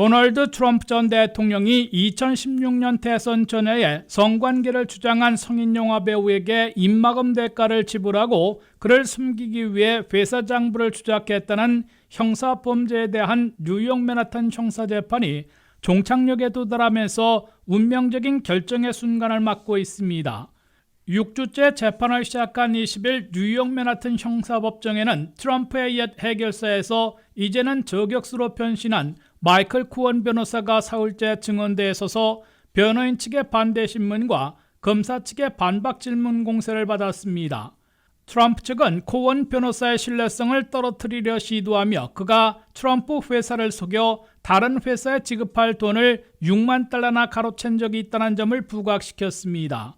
도널드 트럼프 전 대통령이 2016년 대선 전야에 성관계를 주장한 성인 영화 배우에게 입막음 대가를 지불하고 그를 숨기기 위해 회사 장부를 조작했다는 형사범죄에 대한 뉴욕 맨하탄 형사재판이 종착역에 도달하면서 운명적인 결정의 순간을 맞고 있습니다. 6주째 재판을 시작한 20일 뉴욕 맨하탄 형사법정에는 트럼프의 옛 해결사에서 이제는 저격수로 변신한 마이클 코언 변호사가 사흘째 증언대에 서서 변호인 측의 반대 신문과 검사 측의 반박 질문 공세를 받았습니다. 트럼프 측은 코언 변호사의 신뢰성을 떨어뜨리려 시도하며 그가 트럼프 회사를 속여 다른 회사에 지급할 돈을 6만 달러나 가로챈 적이 있다는 점을 부각시켰습니다.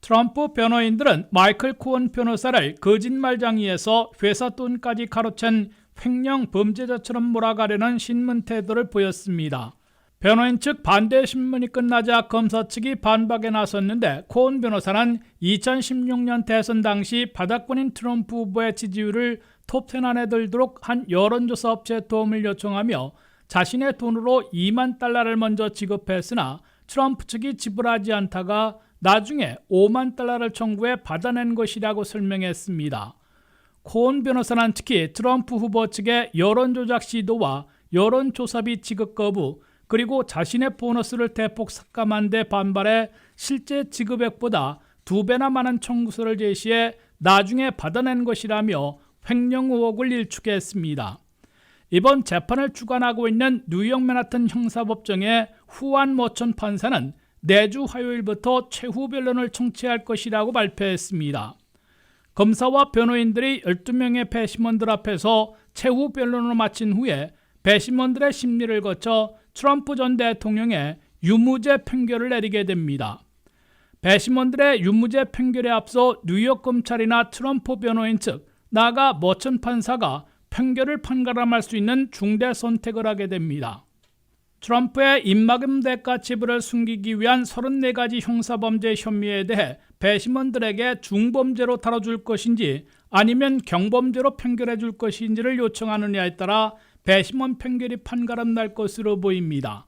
트럼프 변호인들은 마이클 코언 변호사를 거짓말장이에서 회사 돈까지 가로챈 횡령 범죄자처럼 몰아가려는 신문 태도를 보였습니다. 변호인 측 반대 신문이 끝나자 검사 측이 반박에 나섰는데 코언 변호사는 2016년 대선 당시 바닥권인 트럼프 후보의 지지율을 톱10 안에 들도록 한 여론조사 업체의 도움을 요청하며 자신의 돈으로 2만 달러를 먼저 지급했으나 트럼프 측이 지불하지 않다가 나중에 5만 달러를 청구해 받아낸 것이라고 설명했습니다. 코언 변호사는 특히 트럼프 후보 측의 여론조작 시도와 여론조사비 지급 거부 그리고 자신의 보너스를 대폭 삭감한 데 반발해 실제 지급액보다 2배나 많은 청구서를 제시해 나중에 받아낸 것이라며 횡령 의혹을 일축했습니다. 이번 재판을 주관하고 있는 뉴욕 맨하탄 형사법정의 후안 머천 판사는 내주 화요일부터 최후 변론을 청취할 것이라고 발표했습니다. 검사와 변호인들이 12명의 배심원들 앞에서 최후 변론을 마친 후에 배심원들의 심리를 거쳐 트럼프 전 대통령의 유무죄 판결을 내리게 됩니다. 배심원들의 유무죄 판결에 앞서 뉴욕 검찰이나 트럼프 변호인 측, 나아가 머천 판사가 판결을 판가름할 수 있는 중대 선택을 하게 됩니다. 트럼프의 입막음 대가 지불을 숨기기 위한 34가지 형사범죄 혐의에 대해 배심원들에게 중범죄로 다뤄줄 것인지 아니면 경범죄로 판결해 줄 것인지를 요청하느냐에 따라 배심원 판결이 판가름 날 것으로 보입니다.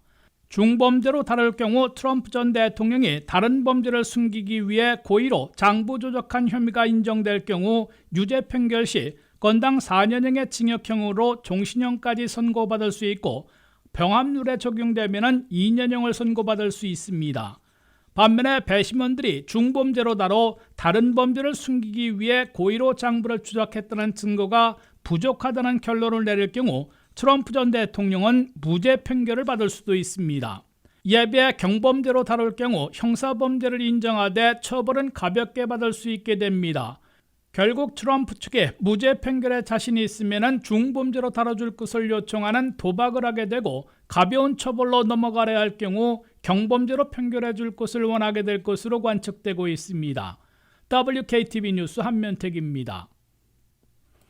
중범죄로 다룰 경우 트럼프 전 대통령이 다른 범죄를 숨기기 위해 고의로 장부 조작한 혐의가 인정될 경우 유죄 판결 시 건당 4년형의 징역형으로 종신형까지 선고받을 수 있고 병합률에 적용되면 2년형을 선고받을 수 있습니다. 반면에 배심원들이 중범죄로 다뤄 다른 범죄를 숨기기 위해 고의로 장부를 조작했다는 증거가 부족하다는 결론을 내릴 경우 트럼프 전 대통령은 무죄 판결을 받을 수도 있습니다. 이에 비해 경범죄로 다룰 경우 형사범죄를 인정하되 처벌은 가볍게 받을 수 있게 됩니다. 결국 트럼프 측이 무죄 판결에 자신이 있으면 중범죄로 다뤄줄 것을 요청하는 도박을 하게 되고 가벼운 처벌로 넘어가려 할 경우 경범죄로 판결해 줄 것을 원하게 될 것으로 관측되고 있습니다. WKTV 뉴스 한면택입니다.